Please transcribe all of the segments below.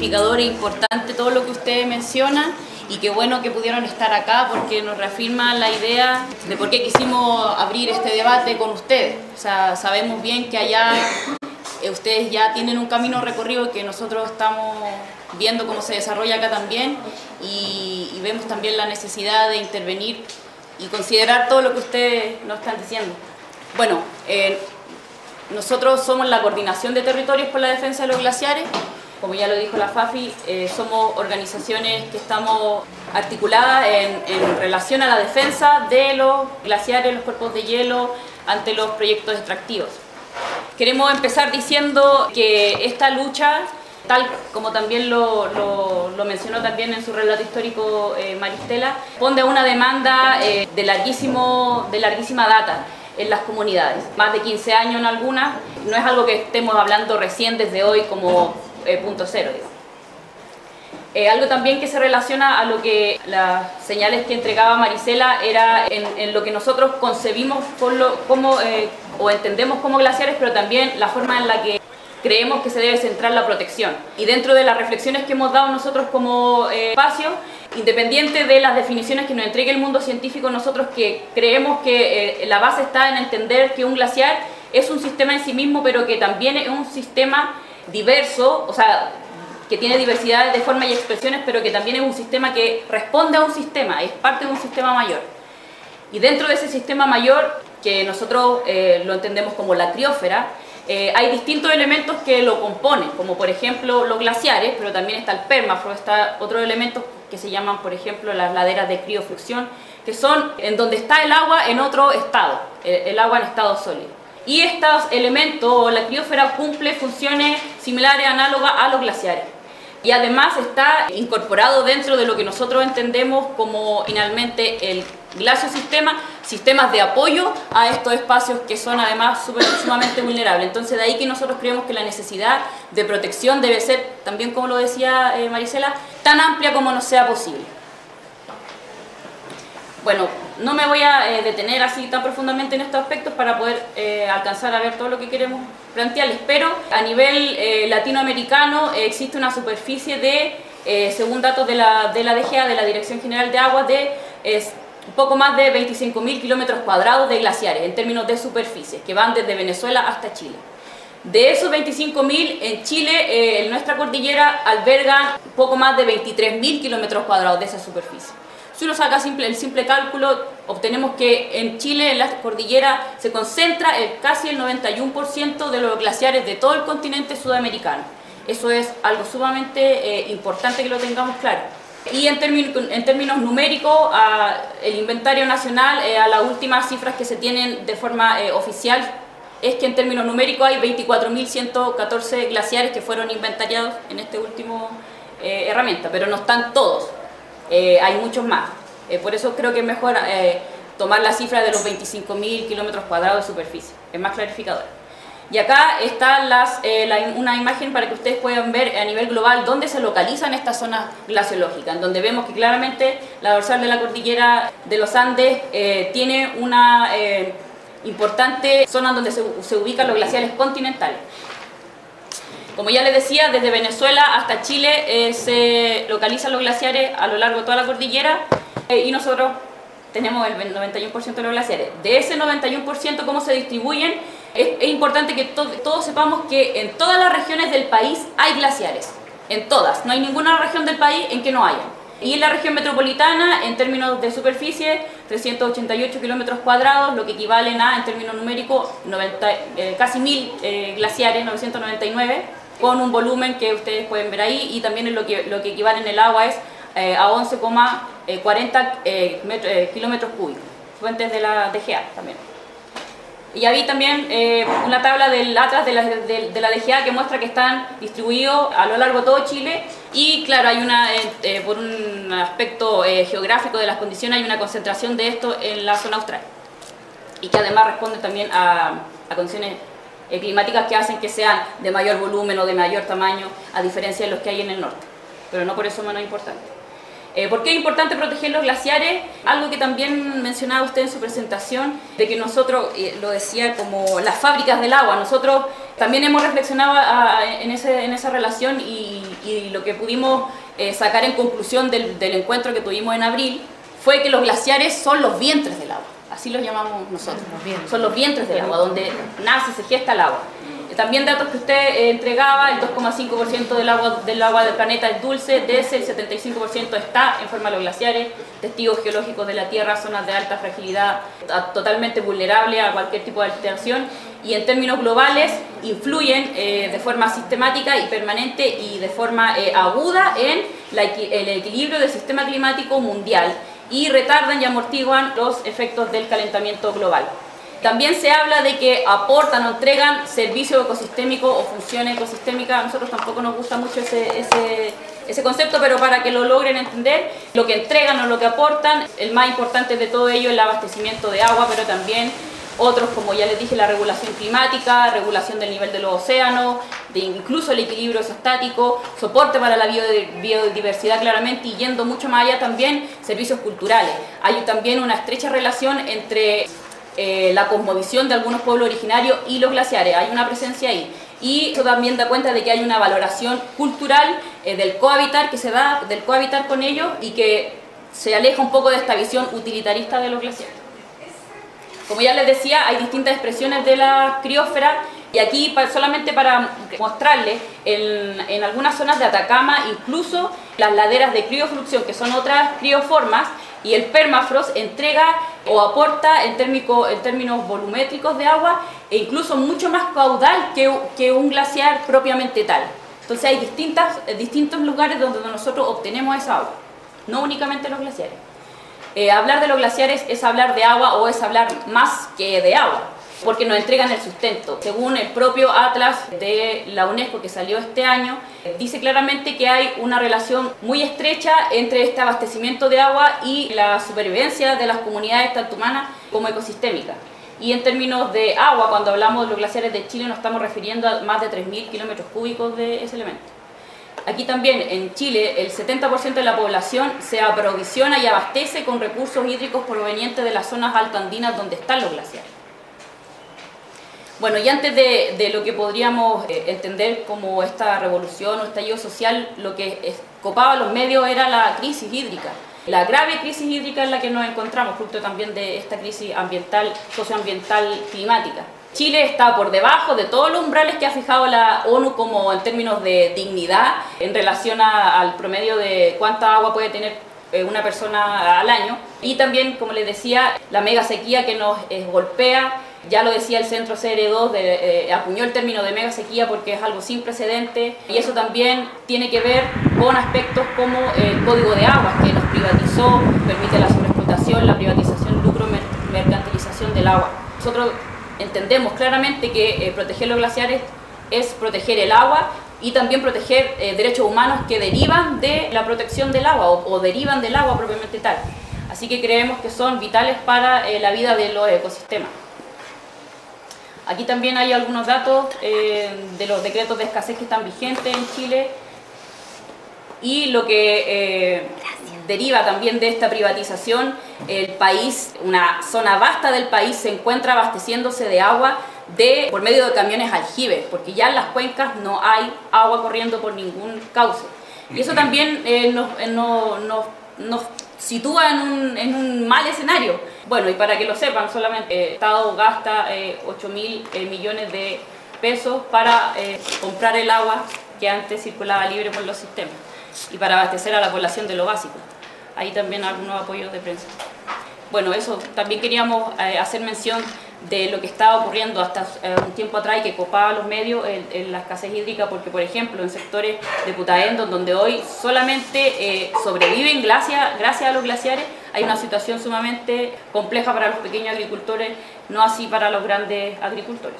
clarificador e importante todo lo que usted menciona, y qué bueno que pudieron estar acá porque nos reafirma la idea de por qué quisimos abrir este debate con ustedes. O sea, sabemos bien que allá ustedes ya tienen un camino recorrido que nosotros estamos viendo cómo se desarrolla acá también, y vemos también la necesidad de intervenir y considerar todo lo que ustedes nos están diciendo. Bueno, nosotros somos la Coordinación de Territorios por la Defensa de los Glaciares. Como ya lo dijo la FAFI, somos organizaciones que estamos articuladas en relación a la defensa de los glaciares, los cuerpos de hielo, ante los proyectos extractivos. Queremos empezar diciendo que esta lucha, tal como también lo mencionó también en su relato histórico Maristela, responde a una demanda de larguísima data en las comunidades, más de 15 años en algunas. No es algo que estemos hablando recién desde hoy como punto cero, digamos. Algo también que se relaciona a lo que las señales que entregaba Marisela era en lo que nosotros concebimos o entendemos como glaciares, pero también la forma en la que creemos que se debe centrar la protección. Y dentro de las reflexiones que hemos dado nosotros como espacio, independiente de las definiciones que nos entregue el mundo científico, nosotros que creemos que la base está en entender que un glaciar es un sistema en sí mismo, pero que también es un sistema diverso, o sea, que tiene diversidad de formas y expresiones, pero que también es un sistema que responde a un sistema, es parte de un sistema mayor. Y dentro de ese sistema mayor, que nosotros lo entendemos como la criósfera, hay distintos elementos que lo componen, como por ejemplo los glaciares, pero también está el permafrost, está otros elementos que se llaman, por ejemplo, las laderas de criofluxión, que son en donde está el agua en otro estado, el agua en estado sólido. Y estos elementos, la criósfera cumple funciones similares, análogas a los glaciares. Y además está incorporado dentro de lo que nosotros entendemos como finalmente el glaciosistema, sistemas de apoyo a estos espacios que son además sumamente vulnerables. Entonces de ahí que nosotros creemos que la necesidad de protección debe ser, también como lo decía Marisela, tan amplia como nos sea posible. Bueno, no me voy a detener así tan profundamente en estos aspectos para poder alcanzar a ver todo lo que queremos plantearles, pero a nivel latinoamericano existe una superficie de, según datos de la DGA, de la Dirección General de Aguas, de un poco más de 25.000 kilómetros cuadrados de glaciares en términos de superficie, que van desde Venezuela hasta Chile. De esos 25.000, en Chile, nuestra cordillera alberga un poco más de 23.000 kilómetros cuadrados de esa superficie. Si uno saca el simple cálculo, obtenemos que en Chile, en la cordillera, se concentra casi el 91% de los glaciares de todo el continente sudamericano. Eso es algo sumamente importante que lo tengamos claro. Y en términos numéricos, el inventario nacional, a las últimas cifras que se tienen de forma oficial, es que en términos numéricos hay 24.114 glaciares que fueron inventariados en este último herramienta, pero no están todos. Hay muchos más. Por eso creo que es mejor tomar la cifra de los 25.000 kilómetros cuadrados de superficie. Es más clarificador. Y acá está una imagen para que ustedes puedan ver a nivel global dónde se localizan estas zonas glaciológicas, en donde vemos que claramente la dorsal de la cordillera de los Andes tiene una importante zona donde se ubican los glaciares continentales. Como ya les decía, desde Venezuela hasta Chile se localizan los glaciares a lo largo de toda la cordillera y nosotros tenemos el 91% de los glaciares. De ese 91%, ¿cómo se distribuyen? Es importante que todos sepamos que en todas las regiones del país hay glaciares. En todas. No hay ninguna región del país en que no haya. Y en la región metropolitana, en términos de superficie, 388 kilómetros cuadrados, lo que equivalen a, en términos numéricos, casi 1.000 glaciares, 999, con un volumen que ustedes pueden ver ahí, y también lo que equivale en el agua es a 11,40 kilómetros cúbicos, fuentes de la DGA también. Y ahí también una tabla del atlas de la DGA que muestra que están distribuidos a lo largo de todo Chile, y claro, hay por un aspecto geográfico de las condiciones, hay una concentración de esto en la zona austral, y que además responde también a condiciones climáticas que hacen que sean de mayor volumen o de mayor tamaño, a diferencia de los que hay en el norte, pero no por eso menos importante. ¿Por qué es importante proteger los glaciares? Algo que también mencionaba usted en su presentación, de que nosotros, lo decía como las fábricas del agua, nosotros también hemos reflexionado en esa relación y lo que pudimos sacar en conclusión del encuentro que tuvimos en abril fue que los glaciares son los vientres del agua, así los llamamos nosotros, son los vientres del agua, donde nace, se gesta el agua. También datos que usted entregaba, el 2,5% del agua del planeta es dulce, de ese el 75% está en forma de los glaciares, testigos geológicos de la Tierra, zonas de alta fragilidad, totalmente vulnerable a cualquier tipo de alteración, y en términos globales influyen de forma sistemática y permanente y de forma aguda en el equilibrio del sistema climático mundial y retardan y amortiguan los efectos del calentamiento global. También se habla de que aportan o entregan servicio ecosistémico o función ecosistémica. A nosotros tampoco nos gusta mucho ese concepto, pero para que lo logren entender, lo que entregan o lo que aportan, el más importante de todo ello es el abastecimiento de agua, pero también otros, como ya les dije, la regulación climática, regulación del nivel de los océanos, incluso el equilibrio estático, soporte para la biodiversidad claramente, y yendo mucho más allá también, servicios culturales. Hay también una estrecha relación entre la cosmovisión de algunos pueblos originarios y los glaciares, hay una presencia ahí. Y eso también da cuenta de que hay una valoración cultural del cohabitar que se da, del cohabitar con ellos, y que se aleja un poco de esta visión utilitarista de los glaciares. Como ya les decía, hay distintas expresiones de la criósfera, y aquí solamente para mostrarles, en algunas zonas de Atacama, incluso las laderas de criofluxión, que son otras crioformas, y el permafrost entrega o aporta en términos volumétricos de agua, e incluso mucho más caudal que un glaciar propiamente tal. Entonces hay distintos lugares donde nosotros obtenemos esa agua, no únicamente los glaciares. Hablar de los glaciares es hablar de agua, o es hablar más que de agua, porque nos entregan el sustento. Según el propio Atlas de la UNESCO que salió este año, dice claramente que hay una relación muy estrecha entre este abastecimiento de agua y la supervivencia de las comunidades, tanto humanas como ecosistémicas. Y en términos de agua, cuando hablamos de los glaciares de Chile, nos estamos refiriendo a más de 3.000 kilómetros cúbicos de ese elemento. Aquí también, en Chile, el 70% de la población se aprovisiona y abastece con recursos hídricos provenientes de las zonas altoandinas donde están los glaciares. Bueno, y antes de lo que podríamos entender como esta revolución o estallido social, lo que copaba los medios era la crisis hídrica. La grave crisis hídrica en la que nos encontramos, fruto también de esta crisis ambiental, socioambiental, climática. Chile está por debajo de todos los umbrales que ha fijado la ONU como en términos de dignidad en relación al promedio de cuánta agua puede tener una persona al año. Y también, como les decía, la mega sequía que nos golpea. Ya lo decía el Centro CR2, acuñó el término de mega sequía porque es algo sin precedente, y eso también tiene que ver con aspectos como el Código de Aguas, que nos privatizó, permite la sobreexplotación, la privatización, lucro, mercantilización del agua. Nosotros entendemos claramente que proteger los glaciares es proteger el agua y también proteger derechos humanos que derivan de la protección del agua o derivan del agua propiamente tal. Así que creemos que son vitales para la vida de los ecosistemas. Aquí también hay algunos datos de los decretos de escasez que están vigentes en Chile y lo que deriva también de esta privatización. El país, una zona vasta del país, se encuentra abasteciéndose de agua por medio de camiones aljibes, porque ya en las cuencas no hay agua corriendo por ningún cauce. Y eso también nos sitúa en un mal escenario. Bueno, y para que lo sepan, solamente el Estado gasta 8.000 millones de pesos para comprar el agua que antes circulaba libre por los sistemas y para abastecer a la población de lo básico. Ahí también algunos apoyos de prensa. Bueno, eso, también queríamos hacer mención de lo que estaba ocurriendo hasta un tiempo atrás y que copaba los medios en la escasez hídrica, porque por ejemplo en sectores de Putaendo, donde hoy solamente sobreviven gracias a los glaciares, hay una situación sumamente compleja para los pequeños agricultores, no así para los grandes agricultores.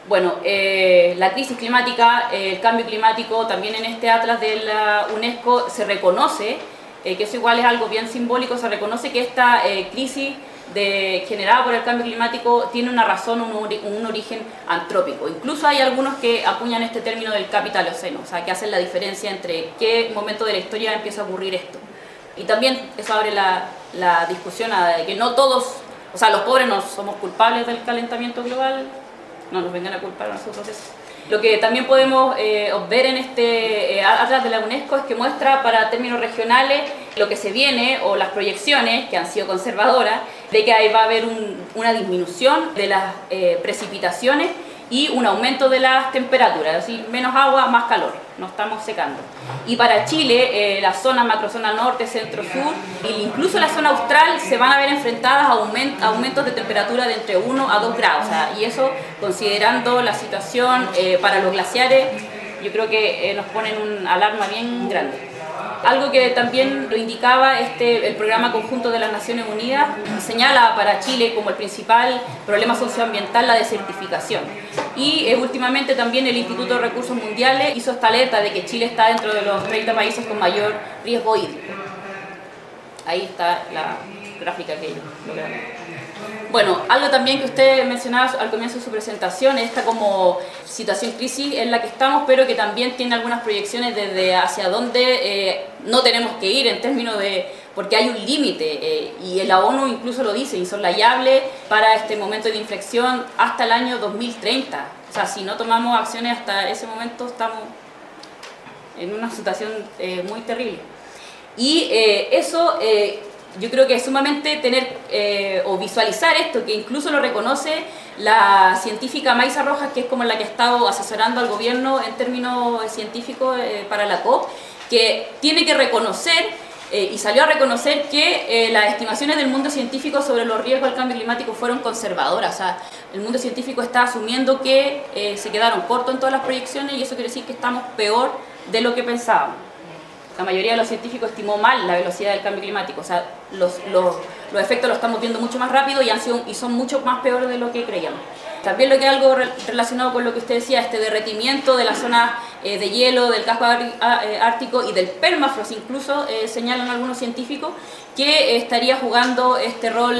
Bueno, la crisis climática, el cambio climático, también en este atlas de la UNESCO se reconoce, que eso igual es algo bien simbólico, se reconoce que esta crisis generada por el cambio climático tiene una razón, un origen antrópico. Incluso hay algunos que acuñan este término del capitaloceno, o sea, que hacen la diferencia entre qué momento de la historia empieza a ocurrir esto. Y también eso abre la discusión de que no todos, o sea, los pobres no somos culpables del calentamiento global, no nos vengan a culpar a nosotros eso. Lo que también podemos ver en este Atlas de la UNESCO es que muestra para términos regionales lo que se viene o las proyecciones que han sido conservadoras de que ahí va a haber una disminución de las precipitaciones y un aumento de las temperaturas, es decir, menos agua, más calor, nos estamos secando. Y para Chile, la zona, macrozona norte, centro, sur, e incluso la zona austral se van a ver enfrentadas a aumentos de temperatura de entre 1 a 2 grados, o sea, y eso considerando la situación para los glaciares, yo creo que nos ponen una alarma bien grande. Algo que también lo indicaba el Programa Conjunto de las Naciones Unidas, señala para Chile como el principal problema socioambiental la desertificación. Y últimamente también el Instituto de Recursos Mundiales hizo esta alerta de que Chile está dentro de los 30 países con mayor riesgo hídrico. Ahí está la gráfica que ellos lograron. Bueno, algo también que usted mencionaba al comienzo de su presentación, esta como situación crisis en la que estamos, pero que también tiene algunas proyecciones desde hacia dónde no tenemos que ir en términos de, porque hay un límite, y la ONU incluso lo dice, insoslayable para este momento de inflexión hasta el año 2030. O sea, si no tomamos acciones hasta ese momento estamos en una situación muy terrible. Y eso... yo creo que es sumamente tener o visualizar esto, que incluso lo reconoce la científica Maisa Rojas, que es como la que ha estado asesorando al gobierno en términos científicos para la COP, que tiene que reconocer y salió a reconocer que las estimaciones del mundo científico sobre los riesgos del cambio climático fueron conservadoras. O sea, el mundo científico está asumiendo que se quedaron cortos en todas las proyecciones y eso quiere decir que estamos peor de lo que pensábamos. La mayoría de los científicos estimó mal la velocidad del cambio climático, o sea, los efectos los estamos viendo mucho más rápido y son mucho más peores de lo que creíamos. También lo que es algo relacionado con lo que usted decía, este derretimiento de la zona de hielo, del casco ártico y del permafrost, incluso señalan algunos científicos que estaría jugando este rol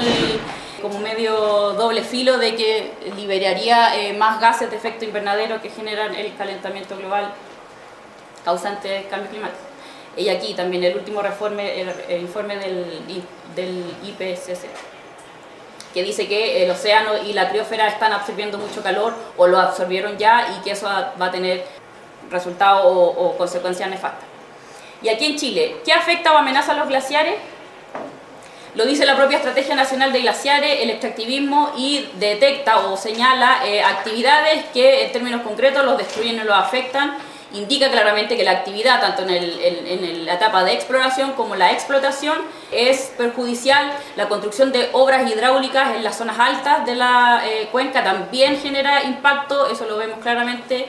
como medio doble filo de que liberaría más gases de efecto invernadero que generan el calentamiento global causante del cambio climático. Y aquí también el último el informe del IPCC, que dice que el océano y la criósfera están absorbiendo mucho calor o lo absorbieron ya y que eso va a tener resultados o consecuencias nefastas. Y aquí en Chile, ¿qué afecta o amenaza a los glaciares? Lo dice la propia Estrategia Nacional de Glaciares, el extractivismo, y detecta o señala actividades que en términos concretos los destruyen o los afectan. Indica claramente que la actividad, tanto en la etapa de exploración como la explotación, es perjudicial. La construcción de obras hidráulicas en las zonas altas de la cuenca también genera impacto, eso lo vemos claramente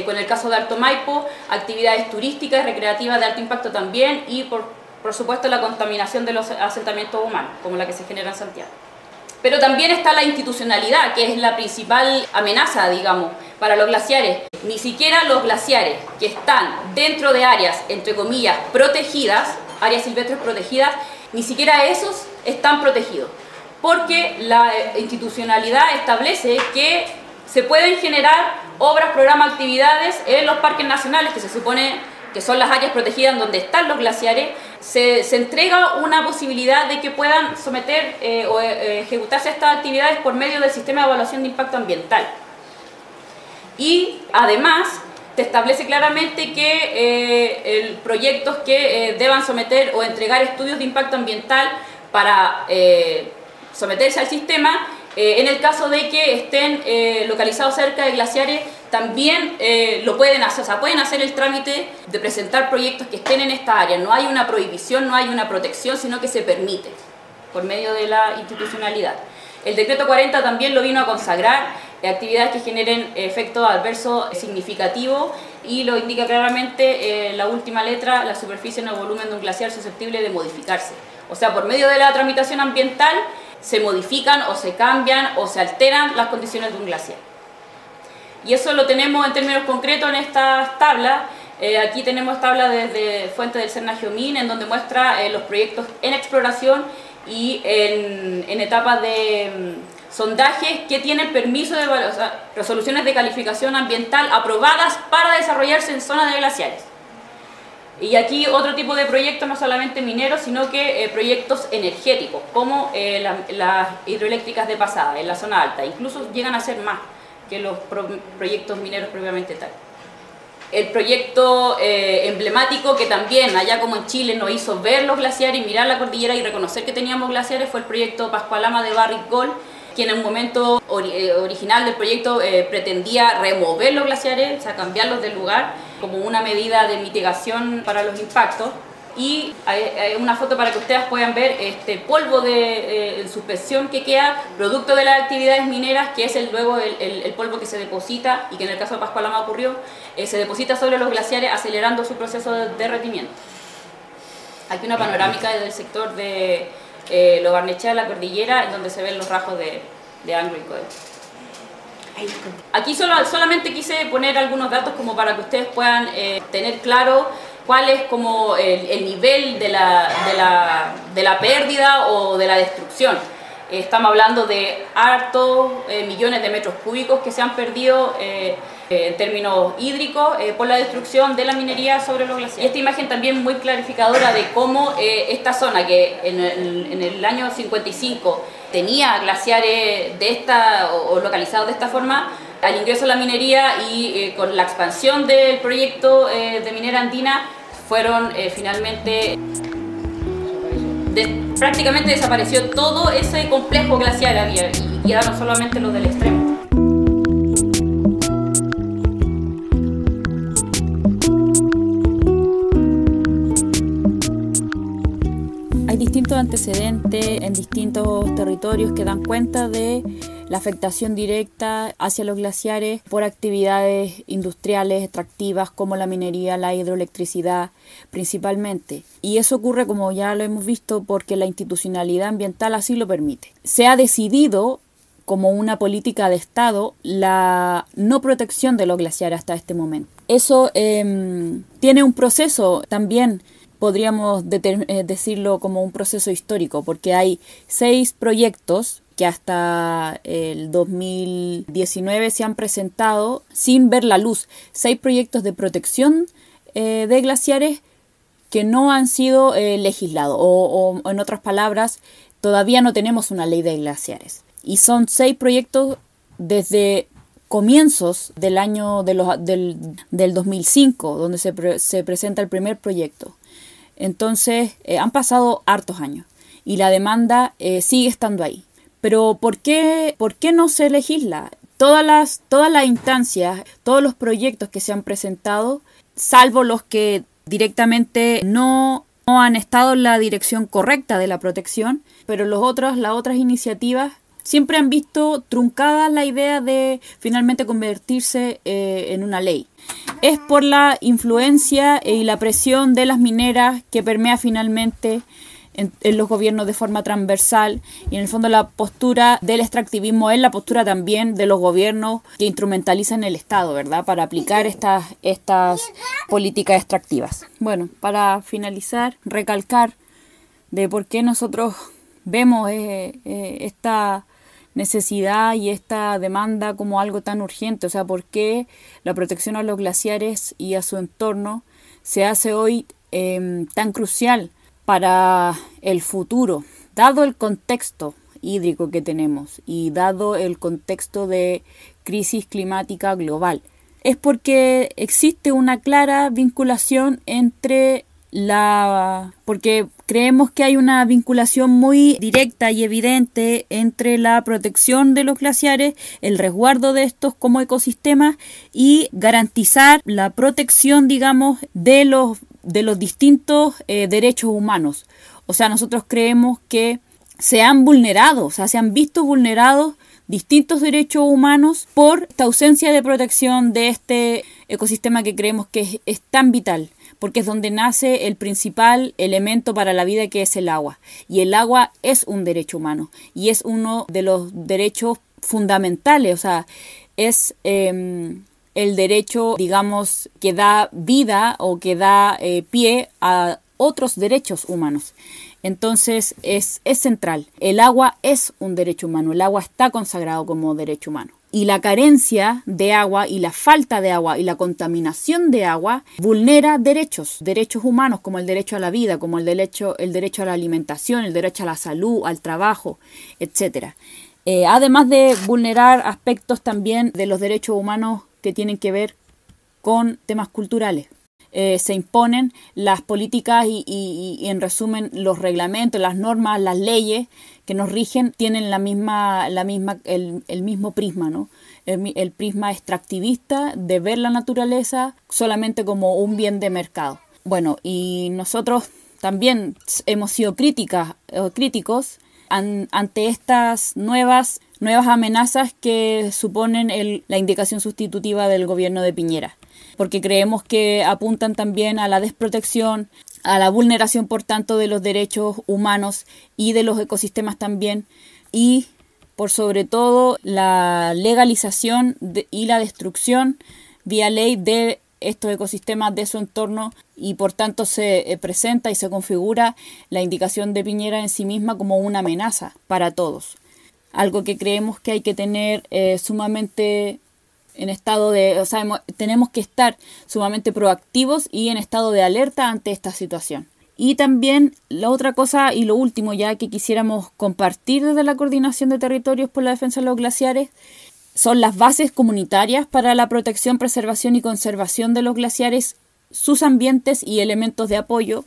con el caso de Alto Maipo, actividades turísticas, recreativas de alto impacto también, y por supuesto la contaminación de los asentamientos humanos, como la que se genera en Santiago. Pero también está la institucionalidad, que es la principal amenaza, digamos, para los glaciares. Ni siquiera los glaciares que están dentro de áreas, entre comillas, protegidas, áreas silvestres protegidas, ni siquiera esos están protegidos. Porque la institucionalidad establece que se pueden generar obras, programas, actividades en los parques nacionales, que se supone que son las áreas protegidas en donde están los glaciares. Se entrega una posibilidad de que puedan someter o ejecutarse estas actividades por medio del sistema de evaluación de impacto ambiental. Y además te establece claramente que proyectos que deban someter o entregar estudios de impacto ambiental para someterse al sistema, en el caso de que estén localizados cerca de glaciares, también lo pueden hacer, o sea, pueden hacer el trámite de presentar proyectos que estén en esta área. No hay una prohibición, no hay una protección, sino que se permite por medio de la institucionalidad. El decreto 40 también lo vino a consagrar, actividades que generen efectos adversos significativos, y lo indica claramente la última letra: la superficie en el volumen de un glaciar susceptible de modificarse. O sea, por medio de la tramitación ambiental se modifican o se cambian o se alteran las condiciones de un glaciar. Y eso lo tenemos en términos concretos en estas tablas. Aquí tenemos tablas desde fuente del CERNA-GEOMIN, en donde muestra los proyectos en exploración y en etapas de sondajes que tienen permiso de resoluciones de calificación ambiental aprobadas para desarrollarse en zonas de glaciares. Y aquí otro tipo de proyectos, no solamente mineros, sino que proyectos energéticos, como las hidroeléctricas de pasada en la zona alta. Incluso llegan a ser más que los proyectos mineros propiamente tal. El proyecto emblemático que también, allá como en Chile, nos hizo ver los glaciares y mirar la cordillera y reconocer que teníamos glaciares fue el proyecto Pascualama de Barrick Gold, que en el momento original del proyecto pretendía remover los glaciares, o sea, cambiarlos del lugar, como una medida de mitigación para los impactos. Y hay una foto para que ustedes puedan ver este polvo de suspensión que queda producto de las actividades mineras, que es luego el polvo que se deposita, y que en el caso de Pascualama ocurrió, se deposita sobre los glaciares acelerando su proceso de derretimiento. Aquí una panorámica del sector de Lo Barnechea, la cordillera, en donde se ven los rajos de Anglo y Coe. Aquí solamente quise poner algunos datos como para que ustedes puedan tener claro cuál es como el nivel de la pérdida o de la destrucción. Estamos hablando de hartos millones de metros cúbicos que se han perdido en términos hídricos por la destrucción de la minería sobre los glaciares. Y esta imagen también muy clarificadora de cómo esta zona, que en el año 55 tenía glaciares o localizados de esta forma, al ingreso a la minería y con la expansión del proyecto de minera andina, fueron finalmente prácticamente desapareció todo ese complejo glacial había y quedaron solamente los del extremo. Hay distintos antecedentes en distintos territorios que dan cuenta de la afectación directa hacia los glaciares por actividades industriales extractivas como la minería, la hidroelectricidad principalmente. Y eso ocurre, como ya lo hemos visto, porque la institucionalidad ambiental así lo permite. Se ha decidido como una política de Estado la no protección de los glaciares hasta este momento. Eso tiene un proceso también. Podríamos decirlo como un proceso histórico, porque hay 6 proyectos que hasta el 2019 se han presentado sin ver la luz. 6 proyectos de protección de glaciares que no han sido legislados, o en otras palabras, todavía no tenemos una ley de glaciares. Y son 6 proyectos desde comienzos del año del 2005, donde se presenta el primer proyecto. Entonces, han pasado hartos años y la demanda sigue estando ahí. Pero ¿por qué no se legisla? Todas las instancias, todos los proyectos que se han presentado, salvo los que directamente no han estado en la dirección correcta de la protección, pero las otras iniciativas siempre han visto truncada la idea de finalmente convertirse en una ley. Es por la influencia y la presión de las mineras que permea finalmente en los gobiernos de forma transversal, y en el fondo la postura del extractivismo es la postura también de los gobiernos que instrumentalizan el Estado, ¿verdad?, para aplicar estas políticas extractivas. Bueno, para finalizar, recalcar de por qué nosotros vemos esta necesidad y esta demanda como algo tan urgente, o sea, por qué la protección a los glaciares y a su entorno se hace hoy tan crucial para el futuro, dado el contexto hídrico que tenemos y dado el contexto de crisis climática global. Es porque existe una clara vinculación porque creemos que hay una vinculación muy directa y evidente entre la protección de los glaciares, el resguardo de estos como ecosistemas y garantizar la protección, digamos, de los distintos derechos humanos. O sea, nosotros creemos que se han visto vulnerados distintos derechos humanos por esta ausencia de protección de este ecosistema que creemos que es tan vital, porque es donde nace el principal elemento para la vida, que es el agua. Y el agua es un derecho humano y es uno de los derechos fundamentales, o sea, es el derecho, digamos, que da vida o que da pie a otros derechos humanos. Entonces es central. El agua es un derecho humano, el agua está consagrado como derecho humano. Y la carencia de agua y la falta de agua y la contaminación de agua vulnera derechos humanos como el derecho a la vida, como el derecho a la alimentación, el derecho a la salud, al trabajo, etc. Además de vulnerar aspectos también de los derechos humanos que tienen que ver con temas culturales. Se imponen las políticas y en resumen los reglamentos, las normas, las leyes que nos rigen tienen el mismo prisma, ¿no? El prisma extractivista de ver la naturaleza solamente como un bien de mercado. Bueno, y nosotros también hemos sido críticos ante estas nuevas amenazas que suponen la indicación sustitutiva del gobierno de Piñera, porque creemos que apuntan también a la desprotección, a la vulneración, por tanto, de los derechos humanos y de los ecosistemas también, y por sobre todo la legalización y la destrucción vía ley de estos ecosistemas, de su entorno, y por tanto se presenta y se configura la indicación de Piñera en sí misma como una amenaza para todos. Algo que creemos que hay que tener sumamente tenemos que estar sumamente proactivos y en estado de alerta ante esta situación. Y también la otra cosa y lo último ya que quisiéramos compartir desde la Coordinación de Territorios por la Defensa de los Glaciares son las bases comunitarias para la protección, preservación y conservación de los glaciares, sus ambientes y elementos de apoyo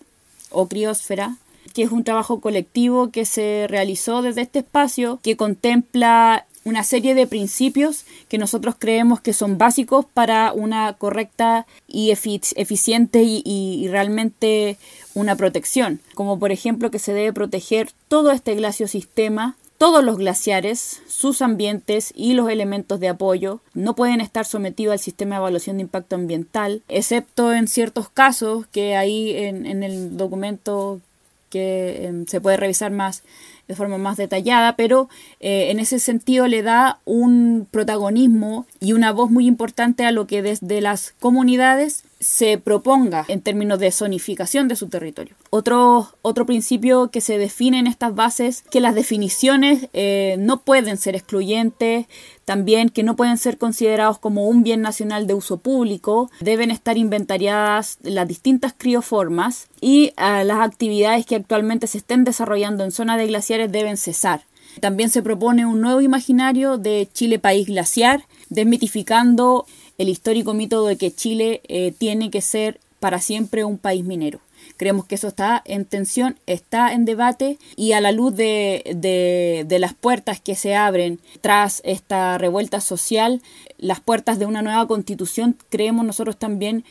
o criósfera, que es un trabajo colectivo que se realizó desde este espacio, que contempla una serie de principios que nosotros creemos que son básicos para una correcta y eficiente y realmente una protección. Como por ejemplo que se debe proteger todo este glaciosistema, todos los glaciares, sus ambientes y los elementos de apoyo no pueden estar sometidos al sistema de evaluación de impacto ambiental, excepto en ciertos casos que ahí en el documento que se puede revisar de forma más detallada, pero en ese sentido le da un protagonismo y una voz muy importante a lo que desde las comunidades se proponga en términos de zonificación de su territorio. Otro principio que se define en estas bases, que las definiciones no pueden ser excluyentes, también que no pueden ser considerados como un bien nacional de uso público, deben estar inventariadas las distintas crioformas y las actividades que actualmente se estén desarrollando en zonas de glaciares deben cesar. También se propone un nuevo imaginario de Chile país glaciar, desmitificando el histórico mito de que Chile tiene que ser para siempre un país minero. Creemos que eso está en tensión, está en debate, y a la luz de las puertas que se abren tras esta revuelta social, las puertas de una nueva constitución, creemos nosotros también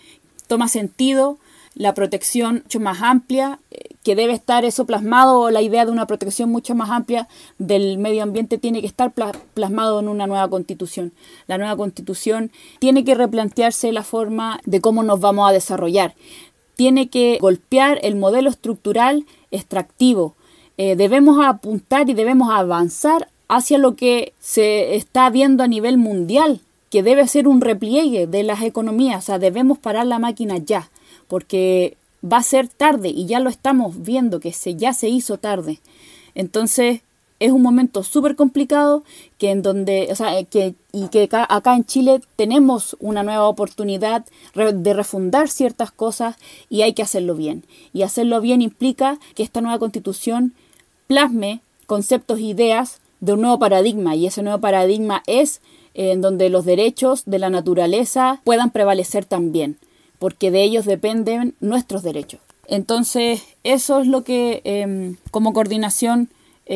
toma sentido la protección mucho más amplia, que debe estar eso plasmado, la idea de una protección mucho más amplia del medio ambiente tiene que estar plasmado en una nueva constitución. La nueva constitución tiene que replantearse la forma de cómo nos vamos a desarrollar. Tiene que golpear el modelo estructural extractivo. Debemos apuntar y debemos avanzar hacia lo que se está viendo a nivel mundial, que debe ser un repliegue de las economías. O sea, debemos parar la máquina ya, porque va a ser tarde y ya lo estamos viendo que ya se hizo tarde. Entonces es un momento súper complicado que acá en Chile tenemos una nueva oportunidad de refundar ciertas cosas y hay que hacerlo bien. Y hacerlo bien implica que esta nueva constitución plasme conceptos e ideas de un nuevo paradigma, y ese nuevo paradigma es en donde los derechos de la naturaleza puedan prevalecer también, porque de ellos dependen nuestros derechos. Entonces, eso es lo que como coordinación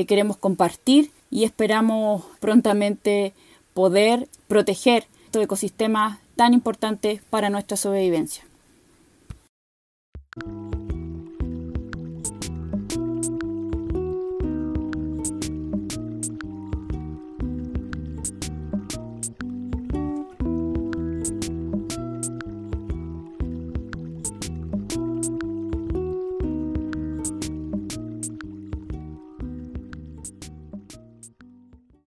queremos compartir, y esperamos prontamente poder proteger estos ecosistemas tan importantes para nuestra sobrevivencia.